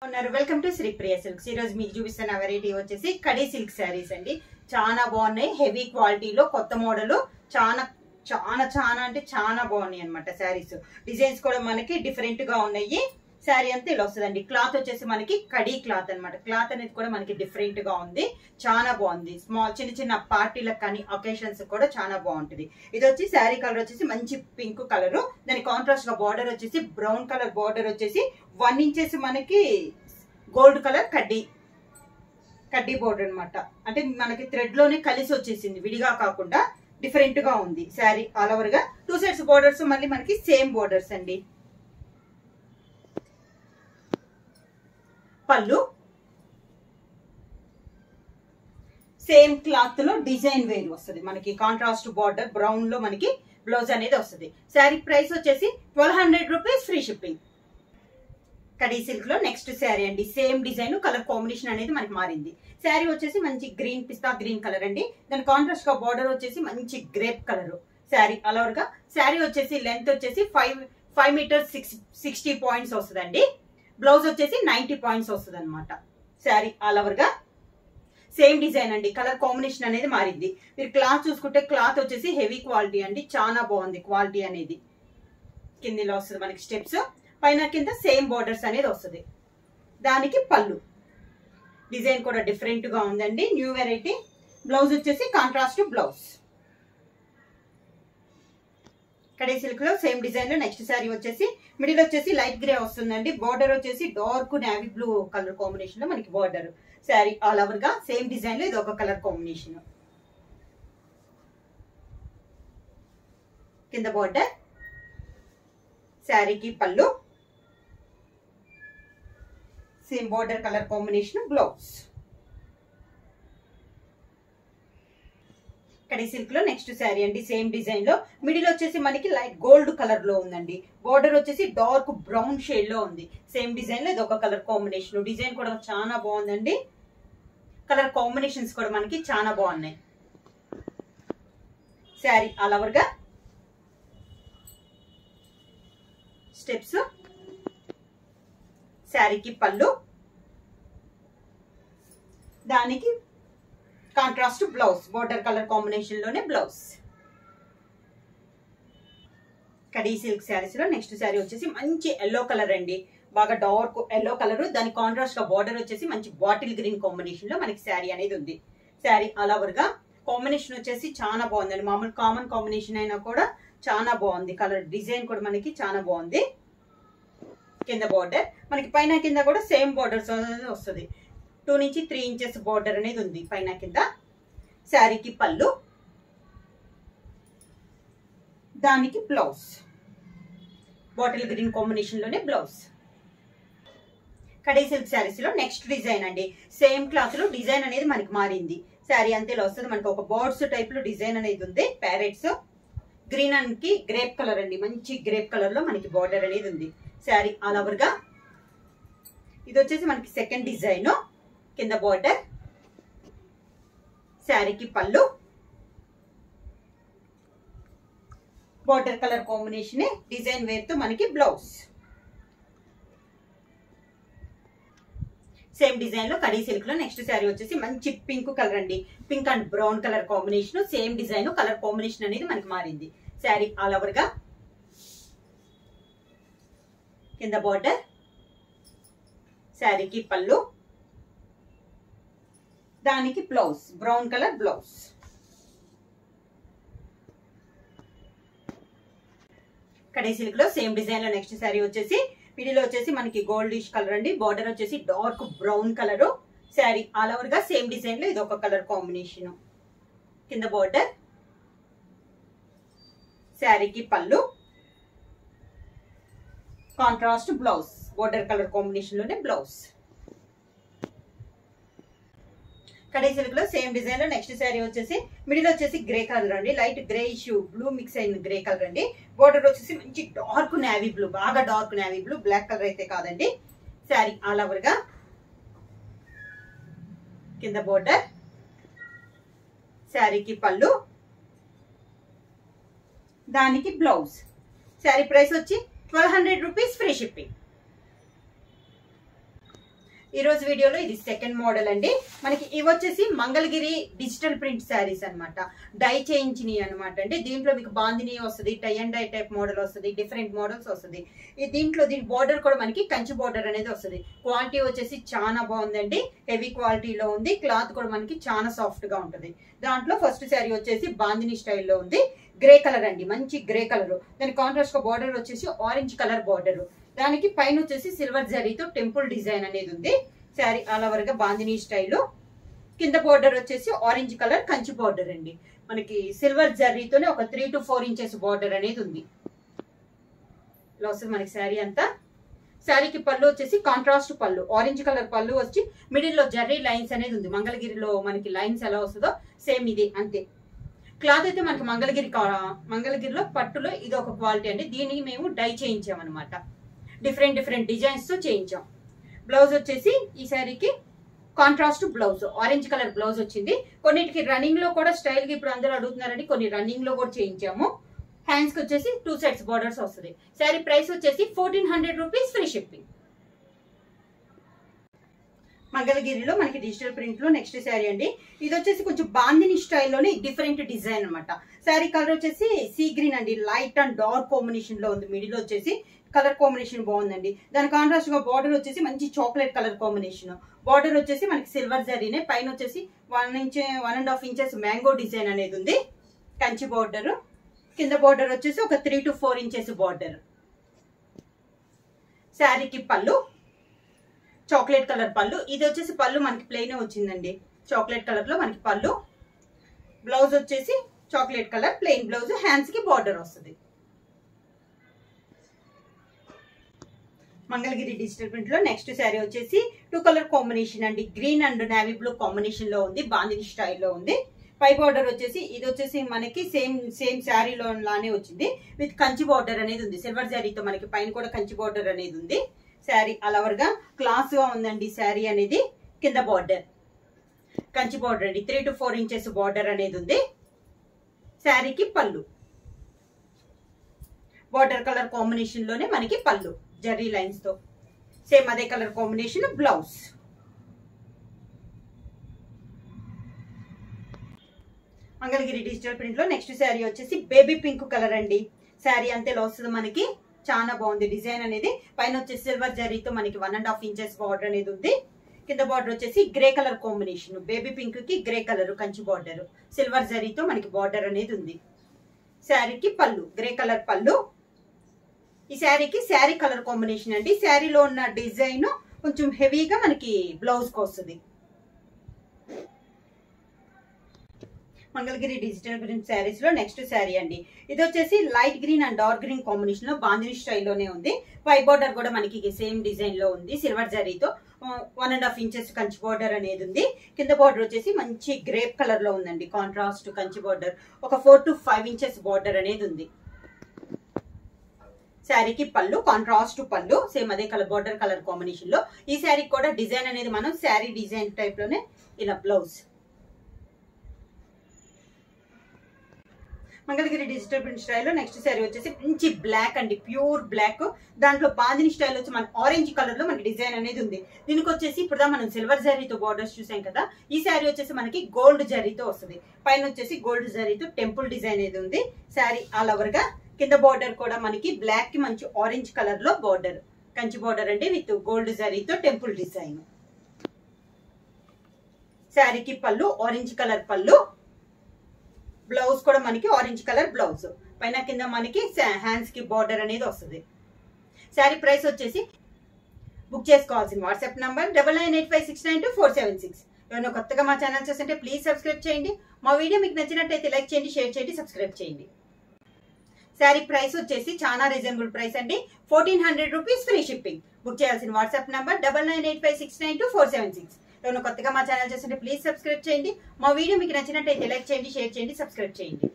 Welcome to Sri Priya silks. ఈ రోజు మీకు చూపిస్తున్న వెరైటీ వచ్చేసి కడీ సిల్క్ శారీస్ అండి. చాలా బాగున్నాయి, హెవీ క్వాలిటీలో కొత్త మోడల్. చాలా చాలా చాలా అంటే చాలా బాగున్నాయి అనమాట శారీస్. డిజైన్స్ కూడా మనకి డిఫరెంట్ గా ఉన్నాయి. శారీ అంతా ఇలా వస్తుందండి. క్లాత్ వచ్చేసి మనకి కడీ క్లాత్ అనమాట. క్లాత్ అనేది కూడా మనకి డిఫరెంట్ గా ఉంది, చాలా బాగుంది. స్మాల్ చిన్న చిన్న పార్టీలకు కానీ అకేషన్స్ కూడా చాలా బాగుంటుంది. ఇది వచ్చి శారీ కలర్ వచ్చేసి మంచి పింక్ కలర్, దాని కాంట్రాస్ట్ గా బార్డర్ వచ్చేసి బ్రౌన్ కలర్ బార్డర్ వచ్చేసి 1 ఇంచెస్ మనకి గోల్డ్ కలర్ కడ్డీ బోర్డర్ అనమాట. అంటే మనకి థ్రెడ్ లోనే కలిసి వచ్చేసింది, విడిగా కాకుండా డిఫరెంట్ గా ఉంది. శారీ ఆల్ ఓవర్ గా 2 సైడ్స్ బోర్డర్స్ మళ్ళీ మనకి సేమ్ బోర్డర్స్ అండి. పళ్ళు సేమ్ క్లాత్ లో డిజైన్ వేర్ వస్తుంది మనకి. కాంట్రాస్ట్ బార్డర్ బ్రౌన్ లో మనకి బ్లౌజ్ అనేది వస్తుంది. శారీ ప్రైస్ వచ్చేసి 1200 rupees, free shipping. Khadi silk లో నెక్స్ట్ శారీ అండి. సేమ్ డిజైన్, కలర్ కాంబినేషన్ అనేది మనకి మారింది. శారీ వచ్చేసి మంచి గ్రీన్, పిస్తా గ్రీన్ కలర్ అండి. దాని కాంట్రాస్ట్ గా బార్డర్ వచ్చేసి మంచి grape colour. Sari all over గా శారీ వచ్చేసి లెంత్ వచ్చేసి 5 మీటర్స్ 60 పాయింట్స్ వస్తుందండి. బ్లౌజ్ వచ్చేసి 90 పాయింట్స్ వస్తుంది అనమాట. శారీ ఆల్ ఓవర్ గా సేమ్ డిజైన్ అండి. కలర్ కాంబినేషన్ అనేది మారింది. మీరు క్లాత్ చూసుకుంటే క్లాత్ వచ్చేసి హెవీ క్వాలిటీ అండి, చాలా బాగుంది క్వాలిటీ అనేది. కిందిలో వస్తుంది మనకి స్టెప్స్, పైన కింద సేమ్ బోర్డర్స్ అనేది వస్తుంది. దానికి పళ్ళు డిజైన్ కూడా డిఫరెంట్ గా ఉందండి, న్యూ వెరైటీ. బ్లౌజ్ వచ్చేసి కాంట్రాస్ట్ బ్లౌజ్. కడీ సిల్క్ లో సేమ్ డిజైన్ లో నెక్స్ట్ శారీ వచ్చేసి మిడిల్ వచ్చేసి లైట్ గ్రే వస్తుందండి. బార్డర్ వచ్చేసి dark navy blue colour combination లో మనకి బార్డర్. శారీ ఆల్ ఓవర్ గా సేమ్ డిజైన్ లో ఇది ఒక కలర్ కాంబినేషన్. కింద బార్డర్, శారీకి పళ్ళు, same border colour combination blouse. Khadi silk లో నెక్స్ట్ శారీ అండి. సేమ్ డిజైన్ లో మిడిల్ వచ్చేసి మనకి లైట్ గోల్డ్ కలర్ లో ఉందండి. బార్డర్ వచ్చేసి డార్క్ బ్రౌన్ షేడ్ లో ఉంది. సేమ్ డిజైన్ లో ఇది ఒక కలర్ కాంబినేషన్. డిజైన్ కూడా చాలా బాగుందండి. కలర్ కాంబినేషన్స్ కూడా మనకి చాలా బాగున్నాయి. శారీ ఆల్ ఓవర్ గా స్టెప్స్, శారీకి పళ్ళు, దానికి contrast blouse, border colour combination లోనే బ్లౌజ్. కడీ సిల్క్ శారీస్ లో నెక్స్ట్ శారీ వచ్చేసి మంచి ఎల్లో కలర్ అండి. బాగా డార్క్ ఎల్లో కలర్, దాని కాంట్రాస్ట్ గా బార్డర్ వచ్చేసి మంచి బాటిల్ గ్రీన్ కాంబినేషన్ లో మనకి శారీ అనేది ఉంది. శారీ ఆల్ ఓవర్ గా కాంబినేషన్ వచ్చేసి చాలా బాగుందండి. మామూలు కామన్ కాంబినేషన్ అయినా కూడా చాలా బాగుంది. కలర్ డిజైన్ కూడా మనకి చాలా బాగుంది. కింద బార్డర్ మనకి పైన కింద కూడా సేమ్ బార్డర్స్ వస్తుంది. 2 నుంచి 3 ఇంచెస్ బార్డర్ అనేది ఉంది పైన కింద. శారీకి పళ్ళు, దానికి బ్లౌజ్, బాటిల్ గ్రీన్ కాంబినేషన్ లోనే బ్లౌజ్. కడీ సిల్క్ శారీస్ లో నెక్స్ట్ డిజైన్ అండి. సేమ్ క్లాత్ లో డిజైన్ అనేది మనకి మారింది. శారీ అంతేలా వస్తుంది. మనకి ఒక బర్డ్స్ టైప్ లో డిజైన్ అనేది ఉంది. Parrots green and grape colour అండి. మంచి గ్రేప్ కలర్ లో మనకి బార్డర్ అనేది ఉంది. శారీ ఆల్ ఓవర్ గా ఇది వచ్చేసి మనకి సెకండ్ డిజైన్. కింద బార్డర్, శారీకి పళ్ళు, బార్డర్ కలర్ కాంబినేషన్ డిజైన్ వేర్ తో మనకి బ్లౌజ్. సేమ్ డిజైన్ లో కడీ సిల్క్ లో నెక్స్ట్ శారీ వచ్చేసి మంచి పింక్ కలర్ అండి. Pink and brown colour combination. Same design, colour combination అనేది మనకి మారింది. శారీ ఆల్ ఓవర్ గా కింద బార్డర్, శారీకి పళ్ళు, దానికి blouse, brown colour blouse. Khadi silk లో సేమ్ డిజైన్ లో నెక్స్ట్ శారీ వచ్చేసి మిడిల్ వచ్చేసి మనకి గోల్డిష్ కలర్ అండి. బార్డర్ వచ్చేసి dark brown colour. Sari all over గా సేమ్ డిజైన్ లో ఇది ఒక కలర్ కాంబినేషన్. కింద బార్డర్, శారీకి పళ్ళు, contrast blouse, border colour combination లోనే బ్లౌజ్. కడీ సిల్క్ లో సేమ్ డిజైన్ లో నెక్స్ట్ శారీ వచ్చేసి మిడిల్ వచ్చేసి గ్రే కలర్ అండి. Light grey issue blue mix అయిన గ్రే కలర్ అండి. బోర్డర్ వచ్చేసి మంచి డార్క్ నేవీ బ్లూ, బాగా dark navy blue, black colour అయితే కాదండి. శారీ ఆల్ ఓవర్ గా కింద బోర్డర్, శారీకి పళ్ళు, దానికి బ్లౌజ్. శారీ ప్రైస్ వచ్చి 1200 రూపీస్, ఫ్రీ షిప్పింగ్. ఈ రోజు వీడియోలో ఇది సెకండ్ మోడల్ అండి. మనకి ఇవి వచ్చేసి మంగళగిరి డిజిటల్ ప్రింట్ శారీస్ అన్నమాట. డై చేయించినవి అనమాట అండి. దీంట్లో మీకు బాందిని వస్తుంది, tie and dye type model వస్తుంది, డిఫరెంట్ మోడల్స్ వస్తుంది. దీంట్లో దీని బోర్డర్ కూడా మనకి కంచి బోర్డర్ అనేది వస్తుంది. క్వాలిటీ వచ్చేసి చాలా బాగుందండి, హెవీ క్వాలిటీలో ఉంది. క్లాత్ కూడా మనకి చాలా సాఫ్ట్ గా ఉంటుంది. దాంట్లో ఫస్ట్ శారీ వచ్చేసి బాందిని స్టైల్లో ఉంది. గ్రే కలర్ అండి, మంచి గ్రే కలర్. దాని కాంట్రాస్ట్ గా బార్డర్ వచ్చేసి ఆరెంజ్ కలర్ బార్డర్. దానికి పైన వచ్చేసి సిల్వర్ జరీతో టెంపుల్ డిజైన్ అనేది ఉంది. శారీ ఆల్ ఓవర్ గా బాందిని స్టైల్. కింద బార్డర్ వచ్చేసి ఆరెంజ్ కలర్ కంచి బార్డర్ అండి. మనకి సిల్వర్ జరీతోనే ఒక 3 to 4 ఇంచెస్ బార్డర్ అనేది ఉంది. ఇలా వస్తుంది మనకి శారీ అంతా. శారీకి పళ్ళు వచ్చేసి కాంట్రాస్ట్ పళ్ళు, ఆరెంజ్ కలర్ పళ్ళు వచ్చి మిడిల్ లో జర్రీ లైన్స్ అనేది ఉంది. మంగళగిరిలో మనకి లైన్స్ ఎలా వస్తుందో సేమ్ ఇది అంతే. క్లాత్ అయితే మనకి మంగళగిరిలో పట్టులో ఇది ఒక క్వాలిటీ అండి. దీనికి మేము డై చేయించామన్నమాట. డిఫరెంట్ డిజైన్స్ తో చేయించాం. బ్లౌజ్ వచ్చేసి ఈ శారీకి contrast blouse, orange colour blouse వచ్చింది. కొన్నిటికి రన్నింగ్ లో కూడా స్టైల్ గా ఇప్పుడు అందరూ అడుగుతున్నారండి, కొన్ని రన్నింగ్ లో కూడా చేయించాము. హ్యాండ్స్ కి వచ్చేసి 2 sets బార్డర్స్ వస్తుంది. శారీ ప్రైస్ వచ్చేసి 1400 రూపీస్, ఫ్రీ షిప్పింగ్. మంగళగిరిలో మనకి డిజిటల్ ప్రింట్ లో నెక్స్ట్ శారీ అండి. ఇది వచ్చేసి కొంచెం బాందిని స్టైల్లోనే డిఫరెంట్ డిజైన్ అనమాట. శారీ కలర్ వచ్చేసి సీ గ్రీన్ అండి, లైట్ అండ్ డార్క్ కాంబినేషన్ లో ఉంది. మిడిల్ వచ్చేసి కలర్ కాంబినేషన్ బాగుందండి. దాని కాంట్రాస్ట్ గా బార్డర్ వచ్చేసి మంచి చాక్లెట్ కలర్ కాంబినేషన్. బార్డర్ వచ్చేసి మనకి సిల్వర్ జరీనే, పైన వచ్చేసి 1.5 ఇంచెస్ మ్యాంగో డిజైన్ అనేది ఉంది. కంచి బార్డర్. కింద బార్డర్ వచ్చేసి ఒక 3 to 4 ఇంచెస్ బార్డర్. శారీకి పళ్ళు చాక్లెట్ కలర్ పళ్ళు. ఇది వచ్చేసి పళ్ళు మనకి ప్లెయిన్ వచ్చిందండి, చాక్లెట్ కలర్ లో మనకి పళ్ళు. బ్లౌజ్ వచ్చేసి chocolate colour plain blouse, hands కి బార్డర్ వస్తుంది. మంగళగిరి డిజిటల్ ప్రింట్ లో నెక్స్ట్ శారీ వచ్చేసి 2 కలర్ కాంబినేషన్ అండి. Green and navy blue combination లో ఉంది, బాందిని స్టైల్లో ఉంది. పై బార్డర్ వచ్చేసి ఇది వచ్చేసి మనకి సేమ్ శారీలో లానే వచ్చింది, విత్ కంచి బార్డర్ అనేది ఉంది. సిల్వర్ శారీతో మనకి పైన కూడా కంచి బార్డర్ అనేది ఉంది. శారీ అలవర్ గా క్లాస్ గా ఉందండి. శారీ అనేది కింద బార్డర్ కంచి బార్డర్ అండి, 3 to 4 ఇంచెస్ బార్డర్ అనేది ఉంది. శారీకి పళ్ళు బార్డర్ కలర్ కాంబినేషన్ లోనే మనకి పళ్ళు జర్రీ లైన్స్ తో సేమ్ అదే colour combination. Blouse Mangalagiri digital print లో నెక్స్ట్ శారీ వచ్చేసి బేబీ పింక్ కలర్ అండి. శారీ అంతేలా వస్తుంది మనకి, చాలా బాగుంది డిజైన్ అనేది. పైన వచ్చేసి సిల్వర్ జరీతో మనకి 1.5 ఇంచెస్ బార్డర్ అనేది ఉంది. కింద బార్డర్ వచ్చేసి grey colour combination, baby pink కి grey colour Kanchi border, silver జరీతో మనకి బార్డర్ అనేది ఉంది. శారీకి పళ్ళు గ్రే కలర్ పళ్ళు. ఈ శారీకి శారీ కలర్ కాంబినేషన్ అండి. శారీలో ఉన్న డిజైన్ కొంచెం హెవీగా మనకి బ్లౌజ్ కి వస్తుంది. మంగళగిరి డిజిటల్ ప్రింట్ శారీస్ లో నెక్స్ట్ శారీ అండి. ఇది వచ్చేసి light green and dark green combination లో బాందిని స్టైల్లోనే ఉంది. పై బార్డర్ కూడా మనకి సేమ్ డిజైన్ లో ఉంది, సిల్వర్ జరీతో 1.5 ఇంచెస్ కంచి బార్డర్ అనేది ఉంది. కింద బార్డర్ వచ్చేసి మంచి గ్రేప్ కలర్ లో ఉందండి, కాంట్రాస్ట్ కంచి బార్డర్. ఒక 4 to 5 ఇంచెస్ బార్డర్ అనేది ఉంది. శారీకి పళ్ళు కాంట్రాస్ట్ పళ్ళు, సేమ్ అదే కలర్ బార్డర్ కలర్ కాంబినేషన్ లో. ఈ శారీకి కూడా డిజైన్ అనేది మనం శారీ డిజైన్ టైప్ లోనే ఇలా బ్లౌజ్. మంగళగిరి డిజిటల్ ప్రింట్ స్టైల్లో నెక్స్ట్ శారీ వచ్చేసి మంచి బ్లాక్ అండి, ప్యూర్ బ్లాక్. దాంట్లో బాందిని స్టైల్ వచ్చి మన ఆరెంజ్ కలర్ లో మనకి డిజైన్ అనేది ఉంది. దీనికి వచ్చేసి ఇప్పుడు మనం సిల్వర్ జరీతో బార్డర్స్ చూసాం కదా, ఈ శారీ వచ్చేసి మనకి గోల్డ్ జరీతో వస్తుంది. పైన వచ్చేసి గోల్డ్ జరీతో టెంపుల్ డిజైన్ అనేది ఉంది. శారీ ఆల్ ఓవర్ గా కింద బార్డర్ కూడా మనకి బ్లాక్ కి మంచి ఆరెంజ్ కలర్ లో బార్డర్, కంచి బార్డర్ అండి, విత్ గోల్డ్ జరీతో టెంపుల్ డిజైన్. శారీకి పళ్ళు ఆరెంజ్ కలర్ పళ్ళు. బ్లౌజ్ కూడా మనకి ఆరెంజ్ కలర్ బ్లౌజ్, పైన కింద మనకి హ్యాండ్స్ కి బార్డర్ అనేది వస్తుంది. శారీ ప్రైస్ వచ్చేసి బుక్ చేసుకోవాల్సిన వాట్సాప్ నంబర్ 9985692476. ఎవరైనా కొత్తగా మా ఛానల్ చూస్తుంటే ప్లీజ్ సబ్స్క్రైబ్ చేయండి. మా వీడియో మీకు నచ్చినట్టయితే లైక్ చేయండి, షేర్ చేయండి, సబ్స్క్రైబ్ చేయండి. శారీ ప్రైస్ వచ్చేసి చాలా రీజనబుల్ ప్రైస్ అండి, 1400 రూపీస్, ఫ్రీ షిప్పింగ్. బుక్ చేయాల్సిన వాట్సాప్ నంబర్ 9985692476. ఎవరైనా కొత్తగా మా ఛానల్ చూస్తుంటే ప్లీజ్ సబ్స్క్రైబ్ చేయండి. మా వీడియో మీకు నచ్చినట్టయితే లైక్ చేయండి, షేర్ చేయండి, సబ్స్క్రైబ్ చేయండి.